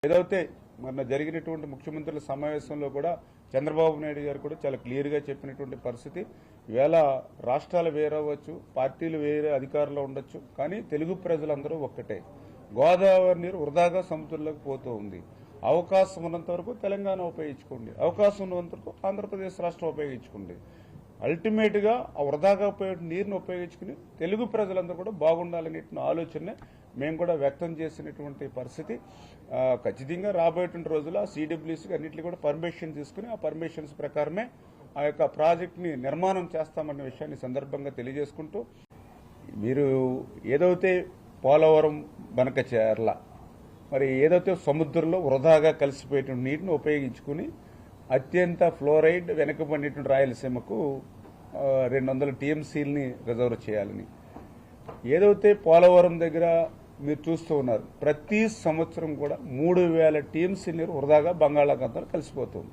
ఏదైతే మొన్న జరిగినటువంటి ముఖ్యమంత్రుల సమావేశంలో కూడా చంద్రబాబు నాయుడు గారు కూడా చాలా క్లియర్గా చెప్పినటువంటి పరిస్థితి. ఈవేళ రాష్ట్రాలు వేరవచ్చు, పార్టీలు వేరే అధికారంలో ఉండొచ్చు, కానీ తెలుగు ప్రజలందరూ ఒక్కటే. గోదావరి నీరు వృధాగా సముద్రంలోకి పోతూ ఉంది. అవకాశం ఉన్నంత వరకు తెలంగాణ ఉపయోగించుకోండి, అవకాశం ఉన్నంత వరకు ఆంధ్రప్రదేశ్ రాష్ట్రం ఉపయోగించుకోండి. అల్టిమేట్గా ఆ వృధాగా పోయే నీరుని ఉపయోగించుకుని తెలుగు ప్రజలందరూ కూడా బాగుండాలనే ఆలోచన మేము కూడా వ్యక్తం చేసినటువంటి పరిస్థితి. ఖచ్చితంగా రాబోయేటువంటి రోజుల్లో సిడబ్ల్యూసీకి అన్నింటినీ కూడా పర్మిషన్ తీసుకుని ఆ పర్మిషన్స్ ప్రకారమే ఆ యొక్క ప్రాజెక్టుని నిర్మాణం చేస్తామన్న విషయాన్ని సందర్భంగా తెలియజేసుకుంటూ, మీరు ఏదైతే పోలవరం బనకచెర్ల మరి ఏదైతే సముద్రంలో వృధాగా కలిసిపోయేటువంటి నీటిని ఉపయోగించుకుని అత్యంత ఫ్లోరైడ్ వెనుకబడినటువంటి రాయలసీమకు 200 టీఎంసీలని రిజర్వ్ చేయాలని, ఏదైతే పోలవరం దగ్గర మీరు చూస్తూ ఉన్నారు, ప్రతి సంవత్సరం కూడా 3000 టీఎంసీ నీరు వృధాగా బంగాళాఖాతంలో కలిసిపోతుంది.